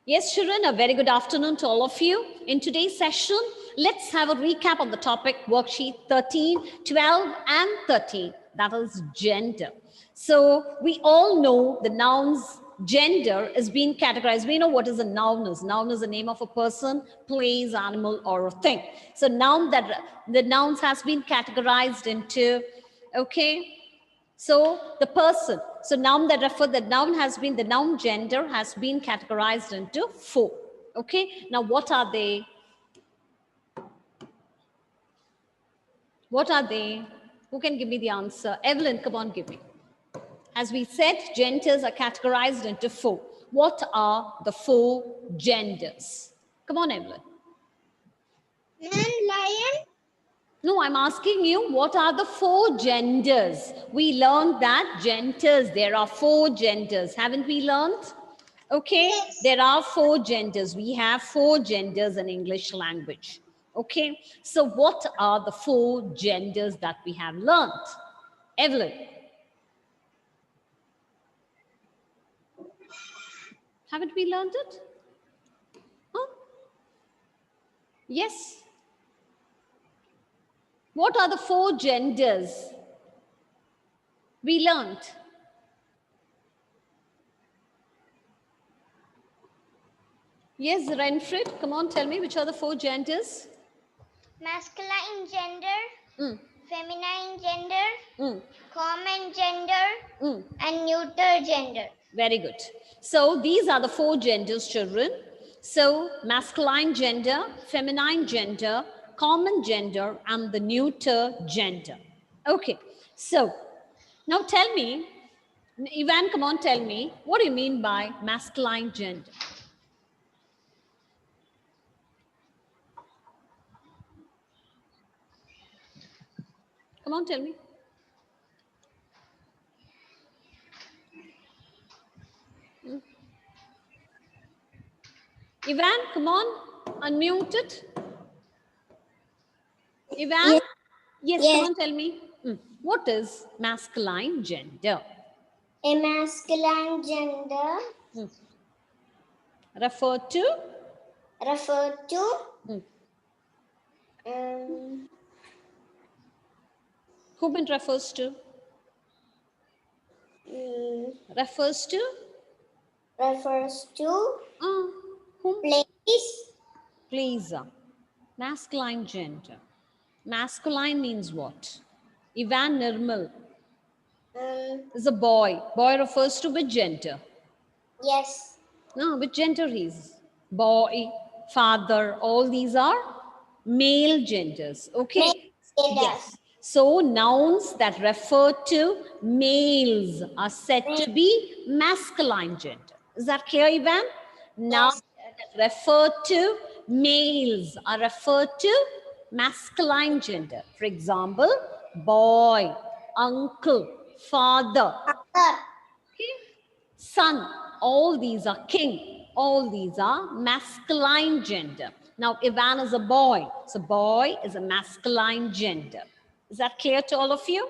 Yes, Shirin, a very good afternoon to all of you. In today's session, let's have a recap of the topic worksheet 13, 12, and 13. That is gender. So we all know the nouns gender is being categorized. We know what is a noun is. Noun is the name of a person, place, animal, or a thing. So the nouns has been categorized into, okay, so the person, so noun that refer, the noun gender has been categorized into 4. Okay, now what are they? What are they? Who can give me the answer? Evelyn, come on, give me. As we said, genders are categorized into 4. What are the 4 genders? Come on, Evelyn. Man, lion. No, I'm asking you, what are the 4 genders? We learned that genders, there are 4 genders. Haven't we learned? Okay, Yes. there are 4 genders. We have 4 genders in English language. Okay, so what are the 4 genders that we have learned? Evelyn. Haven't we learned it? Huh? Yes. What are the 4 genders we learned? Yes, Renfred, come on, tell me, which are the 4 genders? Masculine gender, feminine gender, common Mm. gender, and neuter gender. Very good. So these are the 4 genders, children. So masculine gender, feminine gender, common gender, and the neuter gender. Okay. So now tell me, Ivan, come on, tell me, what do you mean by masculine gender? Come on, tell me. Ivan, come on, unmute it. Ivan? Yes, Yes. come on, tell me. What is masculine gender? A masculine gender Refer to? refer to Whom it refers to? Refers to? Whom? place. Pleaser. Masculine gender. Masculine means what? Ivan Nirmal is a boy. Boy refers to which gender? Yes. No, which gender he is? Boy, father, all these are male genders. Okay. Male genders. Yes. So nouns that refer to males are said to be masculine gender. Is that clear, Ivan? Nouns that refer to males are referred to masculine gender. For example, boy, uncle, father, son, all these are king, all these are masculine gender. Now, Ivan is a boy, so boy is a masculine gender. Is that clear to all of you?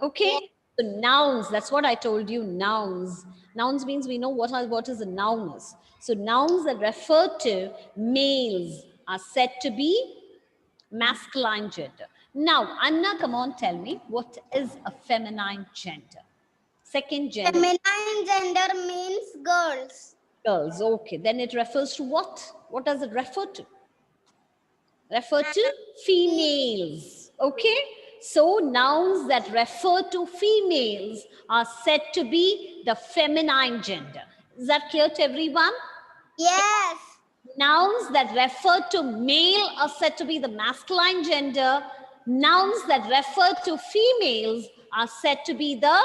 Okay. Yes. So nouns, that's what I told you, nouns. Nouns means we know what is a noun is. So nouns that refer to males are said to be masculine gender. Now, Anna, come on, tell me, what is a feminine gender? Second gender. Feminine gender means girls. Girls, okay. Then it refers to what? What does it refer to? Refer to females, okay? So nouns that refer to females are said to be the feminine gender. Is that clear to everyone? Yes. Nouns that refer to male are said to be the masculine gender. Nouns that refer to females are said to be the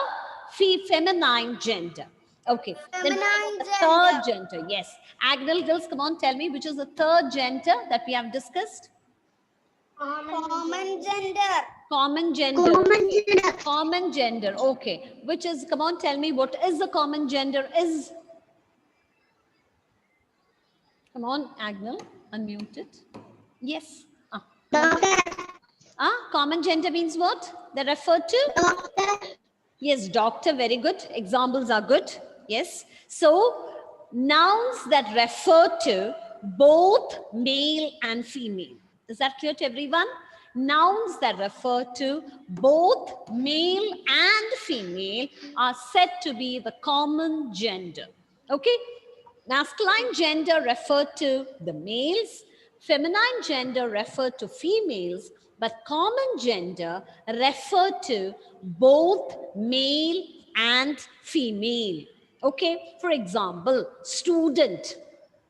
feminine gender. Okay. Then the third gender. Yes. Agnel girls, come on, tell me which is the third gender that we have discussed. Common gender. Common gender. Common gender. Common gender. Okay. Which is, come on, tell me what is the common gender is. Come on, Agnel, unmute it. Yes. Common gender means what? They refer to? Doctor. Yes, doctor, very good. Examples are good. Yes. So, nouns that refer to both male and female. Is that clear to everyone? Nouns that refer to both male and female are said to be the common gender. Okay? Masculine gender refer to the males, feminine gender refer to females, but common gender refer to both male and female. Okay, for example, student,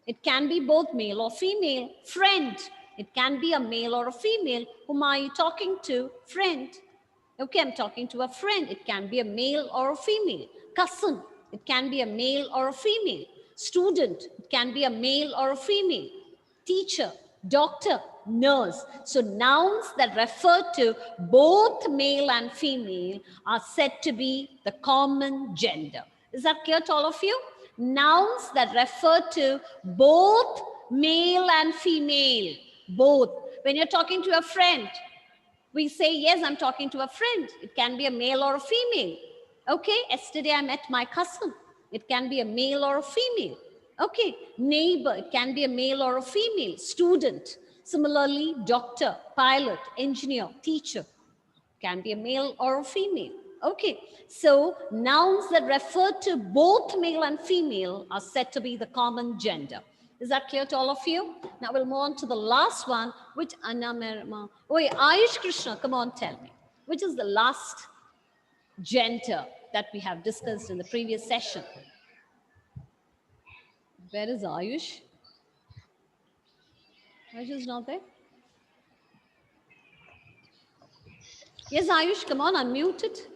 it can be both male or female. Friend, it can be a male or a female. Whom are you talking to? Friend. Okay, I'm talking to a friend. It can be a male or a female. Cousin, it can be a male or a female. Student, it can be a male or a female. Teacher, doctor, nurse. So nouns that refer to both male and female are said to be the common gender. Is that clear to all of you? Nouns that refer to both male and female, both. When you're talking to a friend, we say, yes, I'm talking to a friend. It can be a male or a female. Okay, yesterday I met my cousin. It can be a male or a female. Okay, neighbor, it can be a male or a female. Student, similarly, doctor, pilot, engineer, teacher, can be a male or a female. Okay, so nouns that refer to both male and female are said to be the common gender. Is that clear to all of you? Now we'll move on to the last one, which wait, Ayush Krishna, come on, tell me. Which is the last gender that we have discussed in the previous session? Where is Ayush? Ayush is not there? Yes, Ayush, come on, unmute it.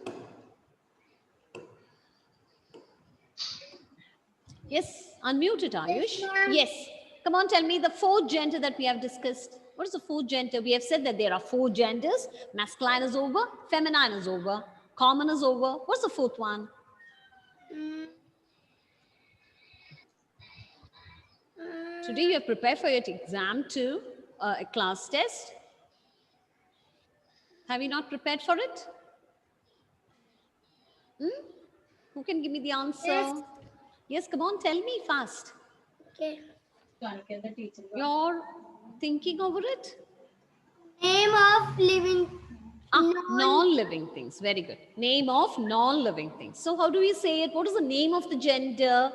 Yes, unmute it, Ayush. Yes. Come on, tell me the fourth gender that we have discussed. What is the fourth gender? We have said that there are four genders. Masculine is over, feminine is over, common is over. What's the fourth one? Today you have prepared for your exam too, a class test. Have you not prepared for it? Who can give me the answer? Yes. Yes, come on, tell me fast. Okay. You're thinking over it? Name of living. Non-living things. Very good. Name of non-living things. So how do we say it? What is the name of the gender?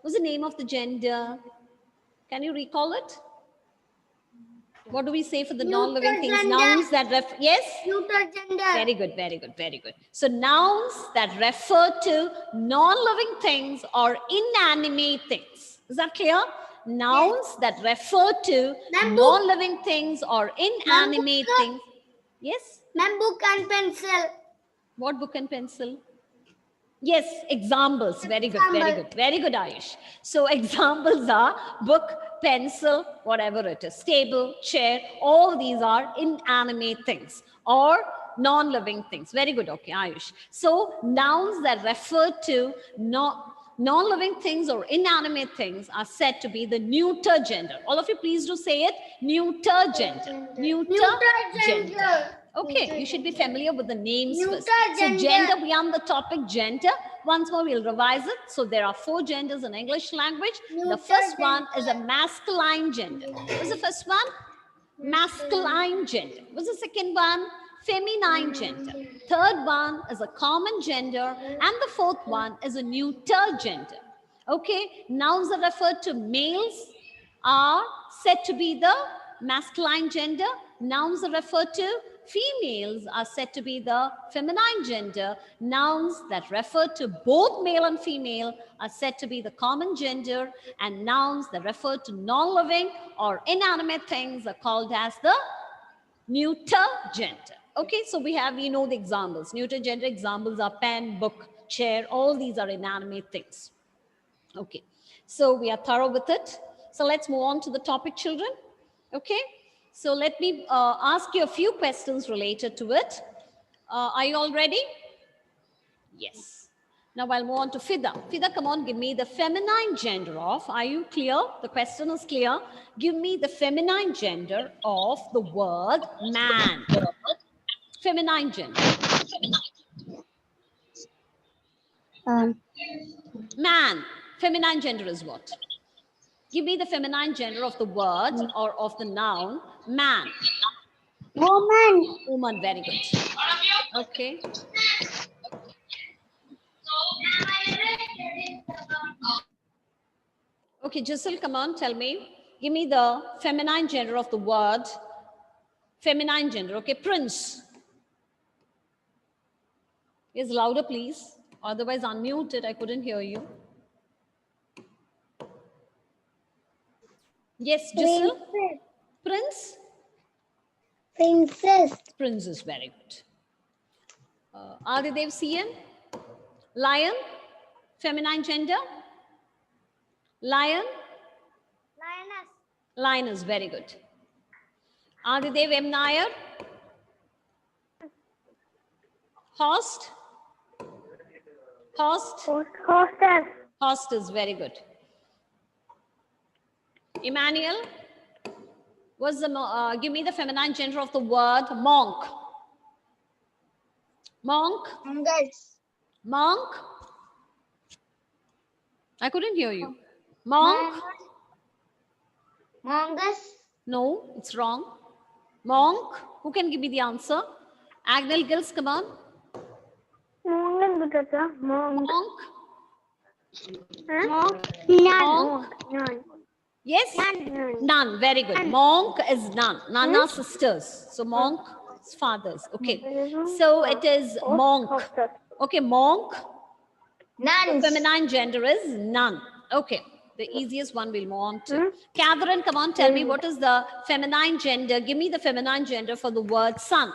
What's the name of the gender? Can you recall it? What do we say for the non-living things? gender. Nouns that yes? Neuter gender. Very good, very good, very good. So nouns that refer to non-living things or inanimate things. Is that clear? Nouns that refer to Ma'am, non-living things or inanimate book. things. Yes? Ma'am, book and pencil. What book and pencil? Yes, examples. Very good, very good, very good, Ayush. So examples are book, pencil, whatever it is, table, chair, all these are inanimate things or non-living things. Very good, okay, Ayush. So nouns that refer to non-living things or inanimate things are said to be the neuter gender. All of you, please do say it. Neuter gender. Neuter gender. Okay, you should be familiar with the names first. So gender, beyond the topic gender. Once more, we'll revise it. So there are four genders in English language. The first one is a masculine gender. What's the first one? Masculine gender. What's the second one? Feminine gender. Third one is a common gender. And the fourth one is a neuter gender. Okay, nouns that refer to males are said to be the masculine gender. Nouns that refer to females are said to be the feminine gender. Nouns that refer to both male and female are said to be the common gender. And nouns that refer to non-living or inanimate things are called as the neuter gender. Okay, so we know the examples. Neuter gender examples are pen, book, chair. All these are inanimate things. Okay, so we are thorough with it. So let's move on to the topic, children. Okay. So let me ask you a few questions related to it. Are you all ready? Yes. Now I'll move on to Fida. Fida, come on, give me the feminine gender of, are you clear? The question is clear. Give me the feminine gender of the word man. Feminine gender. Man. Feminine gender is what? Give me the feminine gender of the word or of the noun. Man. Woman. Woman. Very good. Okay. Okay, Giselle, come on, tell me. Give me the feminine gender of the word. Feminine gender. Okay, prince. Is louder, please. Otherwise, unmute it. I couldn't hear you. Yes, Giselle. Prince. Princess. Princess, very good. Adidev CM. Lion. Feminine gender. Lion. Lioness. Lioness, very good. Adidev M. Nair. Host. Host. Hostess. Host is very good. Emmanuel. What's the give me the feminine gender of the word monk. Monk. Mongoose. Monk. I couldn't hear you. Monk. Mongoose. No, it's wrong. Monk. Who can give me the answer? Agnel Gills, come on. Monk. Monk. None. Yes? None. None. Very good. Monk is none. None are sisters. So monk is fathers. Okay. So it is monk. Okay, monk. None. The feminine gender is none. Okay. The easiest one we'll move on to. Catherine, come on, tell me what is the feminine gender. Give me the feminine gender for the word sun.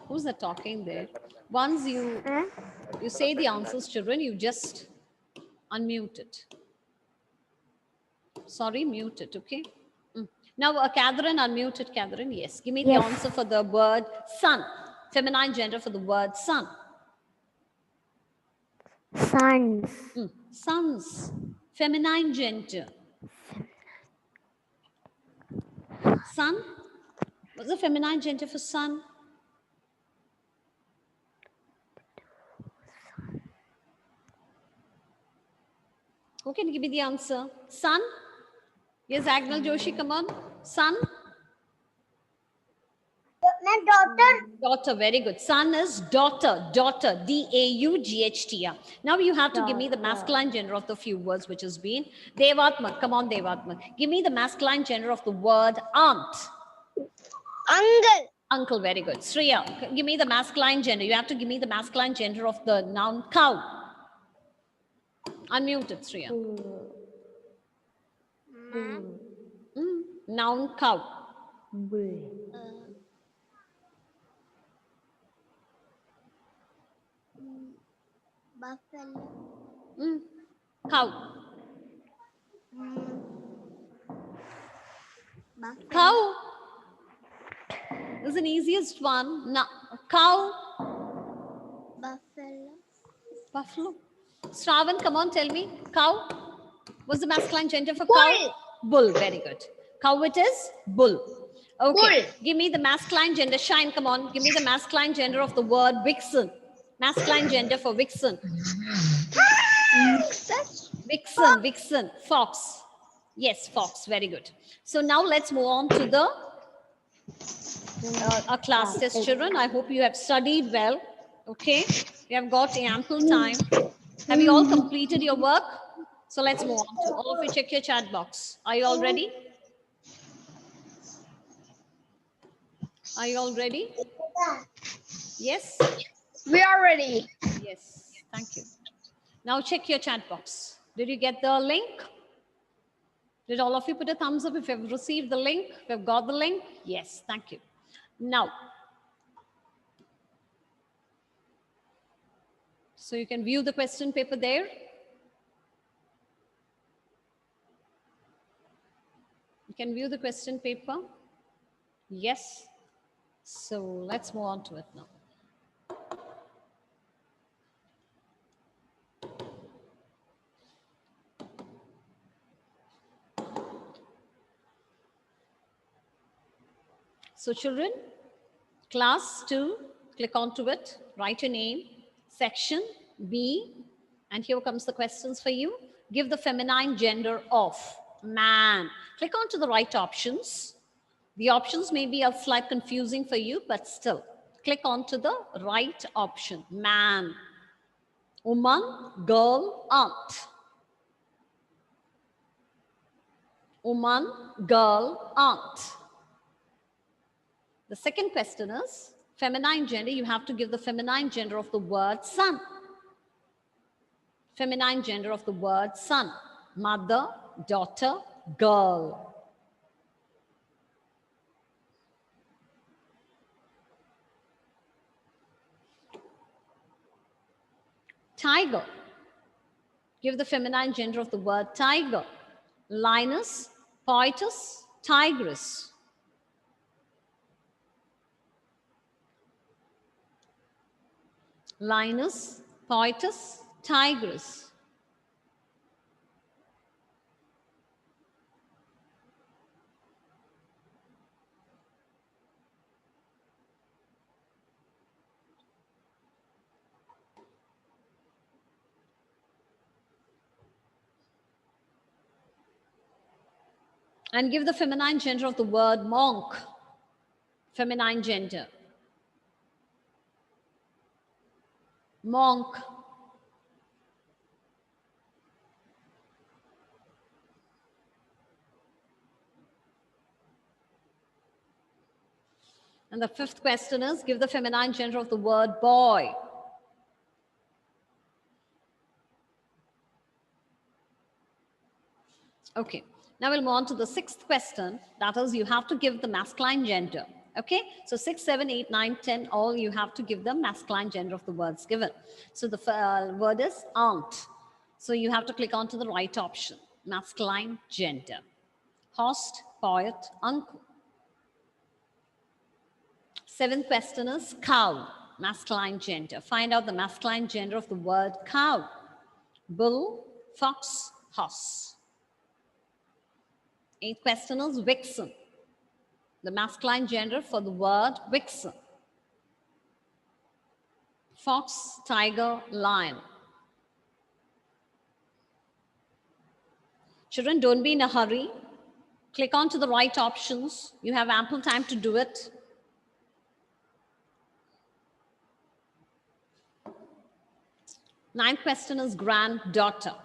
Who's that talking there? Once you say the answers, children, you just unmute it. Sorry, mute it, okay? Now, Catherine, unmute it, Catherine. Yes, give me the answer for the word sun. Feminine gender for the word sun. Sons. Sons. Feminine gender. Sun. What's the feminine gender for sun? Who can give me the answer? Sun? Yes, Agnel Joshi, come on. Sun? My daughter. Daughter, very good. Son is daughter, daughter, D-A-U-G-H-T-R. Now you have to give me the masculine gender of the few words which has been. Devatma, come on, Devatma. Give me the masculine gender of the word aunt. Uncle. Uncle, very good. Sriya, give me the masculine gender. You have to give me the masculine gender of the noun cow. Unmute it, Sriya. Noun cow. Buffalo. Cow. Buffalo. Cow is an easiest one. No, cow. Buffalo. Buffalo. Shravan, come on, tell me. Cow. What's the masculine gender for cow? Bull. Very good. Cow it is? Bull. Okay. Bull. Give me the masculine gender. Shine, come on. Give me the masculine gender of the word vixen. Masculine gender for vixen. Vixen, vixen, fox. Yes, fox. Very good. So now let's move on to the our class test, children. I hope you have studied well. Okay. You have got ample time. Have you all completed your work? So let's move on to all of you. Check your chat box. Are you all ready? Are you all ready? Yes? We are ready. Yes. Thank you. Now check your chat box. Did you get the link? Did all of you put a thumbs up if you've received the link? If you've got the link? Yes. Thank you. Now, so you can view the question paper there. You can view the question paper. Yes. So let's move on to it now. So children, class 2, click onto it, write your name, section B, And here comes the questions for you. Give the feminine gender of man. Click on to the right options. The options may be a slight confusing for you, but still, click on to the right option. Man, woman, girl, aunt. Woman, girl, aunt. The second question is feminine gender. You have to give the feminine gender of the word son. Feminine gender of the word son. Mother, daughter, girl. Tiger. Give the feminine gender of the word tiger. Lioness, poetess, tigress. Lioness, poetess, tigress. And give the feminine gender of the word monk. Feminine gender. Monk. And the fifth question is give the feminine gender of the word boy. Okay, now we'll move on to the sixth question. That is, you have to give the masculine gender. Okay, so 6, 7, 8, 9, 10, all you have to give the masculine gender of the words given. So the word is aunt. So you have to click on to the right option, masculine gender. Host, poet, uncle. Seventh question is cow, masculine gender. Find out the masculine gender of the word cow. Bull, fox, horse. Eighth question is vixen, the masculine gender for the word vixen. Fox, tiger, lion. Children, don't be in a hurry. Click on to the right options. You have ample time to do it. Ninth question is granddaughter.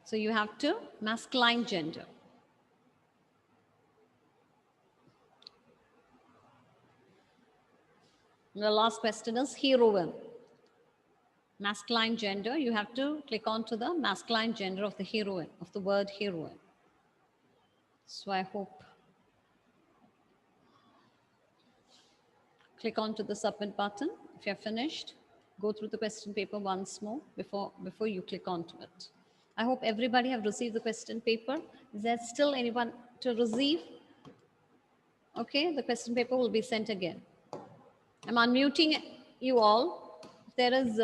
So you have to masculine gender. And the last question is heroine. Masculine gender, you have to click on to the masculine gender of the heroine, of the word heroine. So I hope. Click on to the submit button. If you're finished, go through the question paper once more before you click onto it. I hope everybody have received the question paper. Is there still anyone to receive? Okay, the question paper will be sent again. I'm unmuting you all. If there is,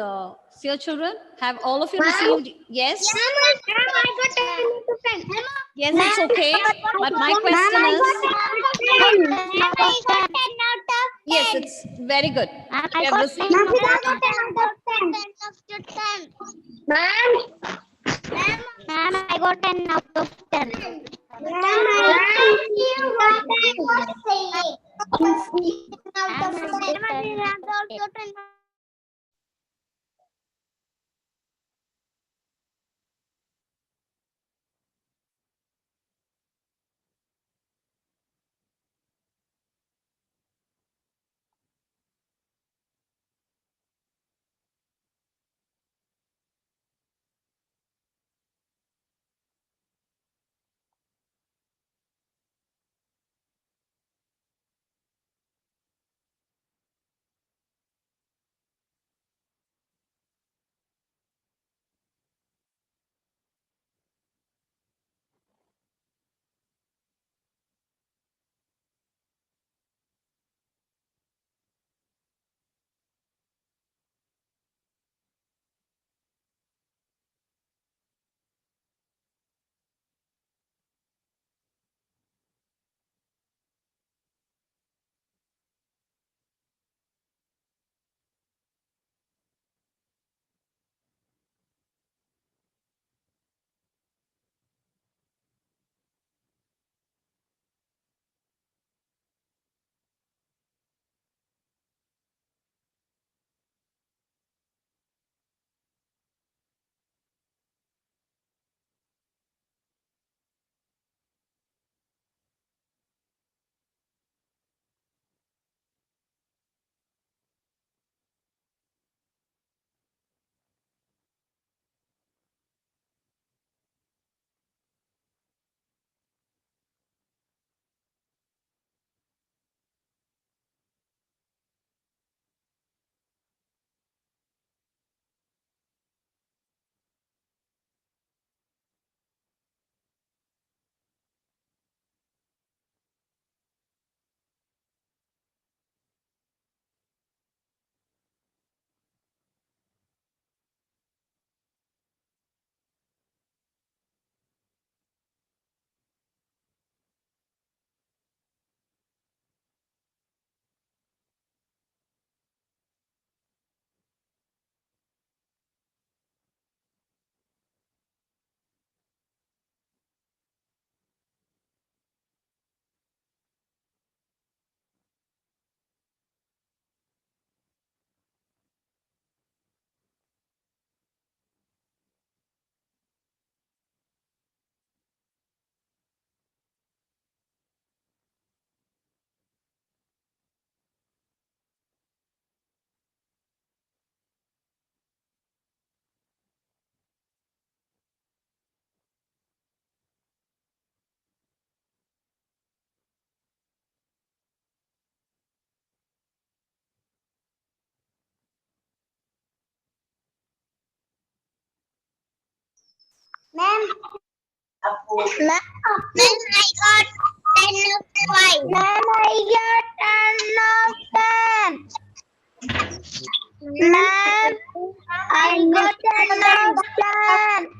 dear children, have all of you received? Yes? Yes, it's okay. But my question is, yes, it's very good. You have received. Ma'am, I got 10 out of 10. Ma'am, Ma'am, ma'am, I got 10 of 5. Ma'am, I got 10 of 10. Ma'am, I got 10 of 10.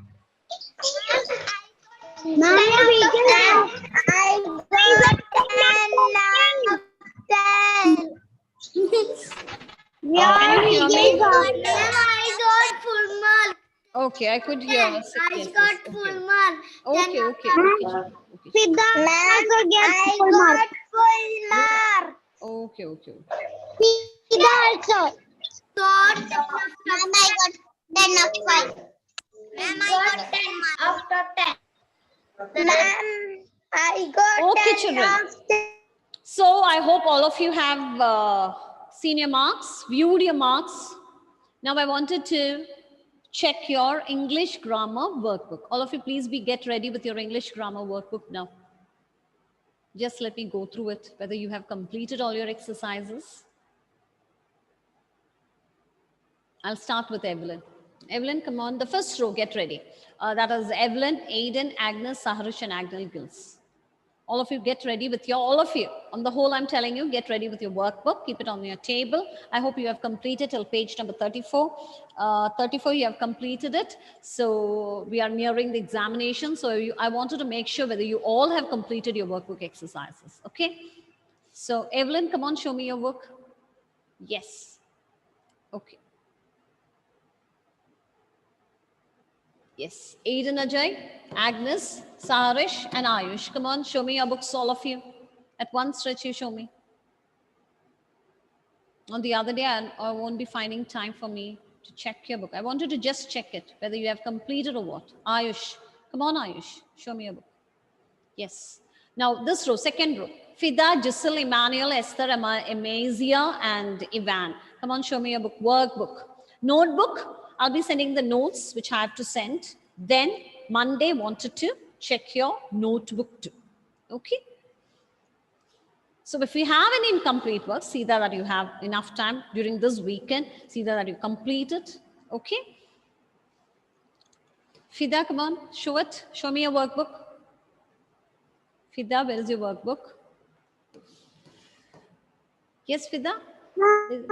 Ma'am, I got 10 of 10. Can you hear me? Ma'am, I got full mark. Okay, I could hear. I Yes, got yes, full okay. mark. Okay, okay, okay. Okay, Ma'am, I got full mark. okay, okay. Fida also. Ma'am, I got 10 of 5. Ma'am, I got 10 after 10. Ma'am, I got Okay, 10 children. of 10. So I hope all of you have seen your marks, viewed your marks. Now I wanted to check your English grammar workbook. All of you, please get ready with your English grammar workbook now. Just let me go through it, whether you have completed all your exercises. I'll start with Evelyn. Evelyn, come on. The first row, get ready. That is Evelyn, Aiden, Agnes, Saharish, and Agnel Gills. All of you get ready with your, all of you. On the whole, I'm telling you, get ready with your workbook. Keep it on your table. I hope you have completed till page number 34. 34, you have completed it. So we are nearing the examination. So I wanted to make sure whether you all have completed your workbook exercises. Okay. So Evelyn, come on, show me your work. Yes. Okay. Yes. Aiden, Ajay, Agnes, Saharish, and Ayush. Come on, show me your books, all of you. At one stretch, you show me. On the other day, I won't be finding time for me to check your book. I wanted to just check it, whether you have completed or what. Ayush. Come on, Ayush. Show me your book. Yes. Now, this row, second row. Fida, Giselle, Emmanuel, Esther, Amazia, and Ivan. Come on, show me your book. Workbook. Notebook. I'll be sending the notes, which I have to send. Then, Monday, wanted to check your notebook too. Okay? So if you have any incomplete work, see that you have enough time during this weekend. See that you complete it. Okay? Fida, come on, show it. Show me your workbook. Fida, where is your workbook? Yes, Fida? Ma'am,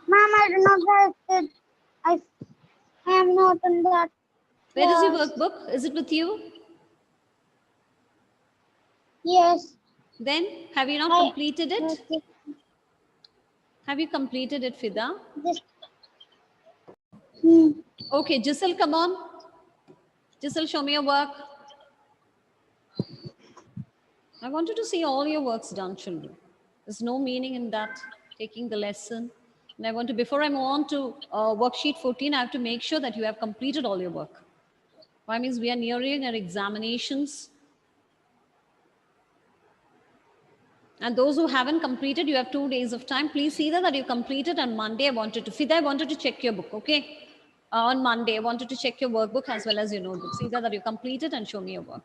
I do not have it. I am not in that. Where is your workbook? Is it with you? Yes. Then, have you not completed it? Have you completed it, Fida? Okay, Giselle, come on. Giselle, show me your work. I wanted to see all your works done, children. There's no meaning in that, taking the lesson. And I want to, before I move on to worksheet 14, I have to make sure that you have completed all your work. Why means we are nearing our examinations. And those who haven't completed, you have 2 days of time. Please see that you completed on Monday. I wanted to check your book, okay? On Monday, I wanted to check your workbook as well as your notebook. See that you completed and show me your work.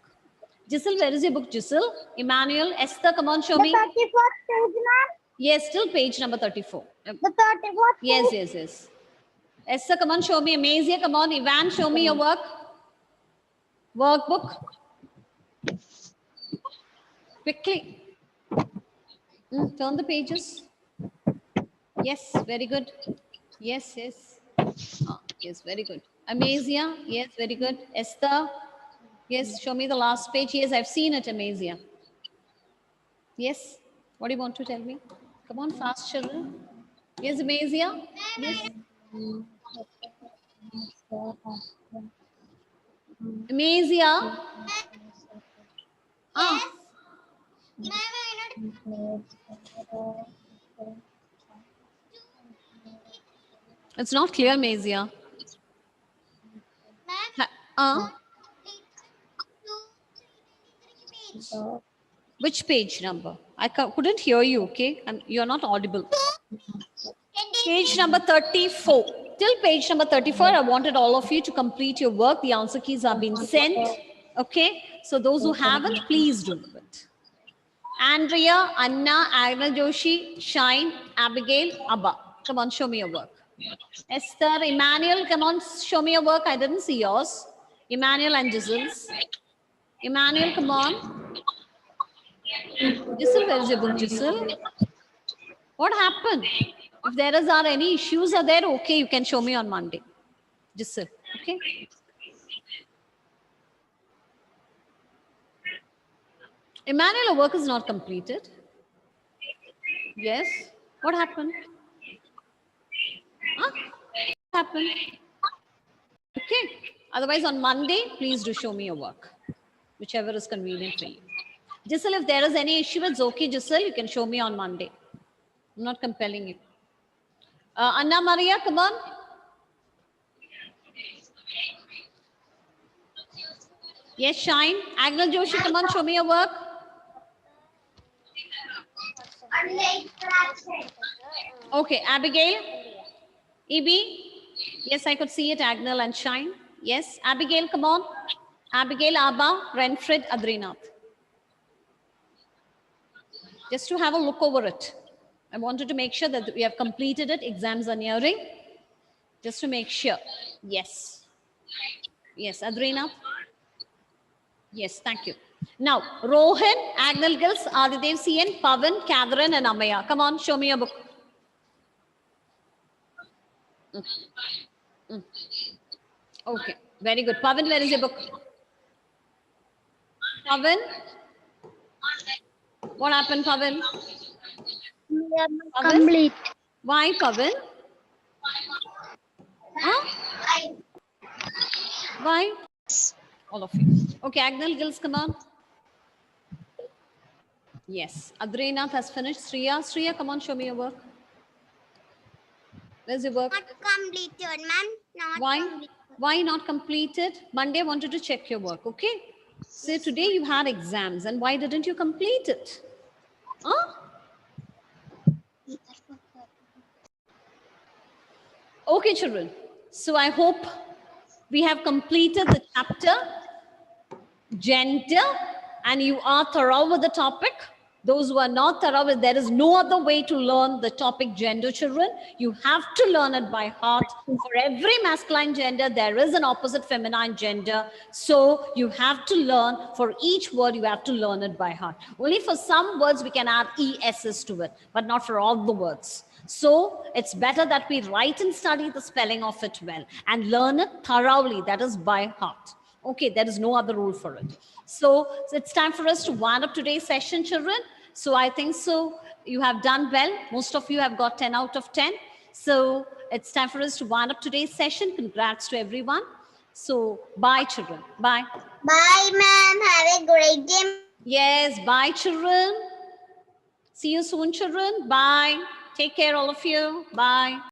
Giselle, where is your book, Giselle? Emmanuel, Esther, come on, show me. 34th page, ma'am. Yes, still page number 34. The 34th Yes, yes, yes. Esther, come on, show me. Amazia, come on. Ivan, show me your work. Workbook. Quickly. Turn the pages. Yes, very good. Yes, yes. Yes, very good. Amazia, yes, very good. Esther, yes, show me the last page. Yes, I've seen it, Amazia. Yes, what do you want to tell me? Come on, fast, children. Yes, Amazia. Yes. Amazia. Ah. It's not clear, Amazia. Which page number? I couldn't hear you, okay? And you're not audible. Page number 34. Till page number 34, I wanted all of you to complete your work. The answer keys are being sent. Okay? So those who haven't, please do it. Andrea, Anna, Agna Joshi, Shine, Abigail, Abba. Come on, show me your work. Esther, Emmanuel, come on, show me your work. I didn't see yours. Emmanuel and Gisels. Emmanuel, come on. Gisel, where is your book, Gisel? What happened? If there are any issues are there, okay, you can show me on Monday. Gisel, okay? Emmanuel, your work is not completed. Yes. What happened? Huh? What happened? Okay. Otherwise, on Monday, please do show me your work, whichever is convenient for you. Gisel, if there is any issue, it's okay, Gisel. You can show me on Monday. I'm not compelling you. Anna Maria, come on. Yes, Shine. Agnel Joshi, come on, show me your work. Okay, Abigail. EB. Yes, I could see it, Agnel and Shine. Yes, Abigail, come on. Abigail, Abba, Renfred, Adrinath. Just to have a look over it. I wanted to make sure that we have completed it. Exams are nearing. Just to make sure. Yes. Yes, Adrinath. Yes, thank you. Now, Rohan, Agnel Gils, Adidev CN, Pavan, Catherine, and Amaya. Come on, show me your book. Okay, very good. Pavan, where is your book? Pavan? What happened, Pavan? Complete. Why, Pavan? Huh? Why? All of you. Okay, Agnel Gils, come on. Yes, Adrinath has finished. Sriya, come on, show me your work. Where's your work? Not completed, ma'am. Why? Completed. Why not completed? Monday, I wanted to check your work, okay? So today you had exams, and why didn't you complete it? Huh? Okay, children. So I hope we have completed the chapter, gender, and you are thorough with the topic. Those who are not thorough, there is no other way to learn the topic gender, children. You have to learn it by heart. For every masculine gender, there is an opposite feminine gender. So you have to learn, for each word, you have to learn it by heart. Only for some words, we can add ESs to it, but not for all the words. So it's better that we write and study the spelling of it well and learn it thoroughly, that is by heart. Okay, there is no other rule for it. So it's time for us to wind up today's session, children. So I think so you have done well. Most of you have got 10 out of 10. So it's time for us to wind up today's session. Congrats to everyone. So bye, children. Bye. Bye, ma'am. Have a great day. Yes, bye, children. See you soon, children. Bye. Take care, all of you. Bye.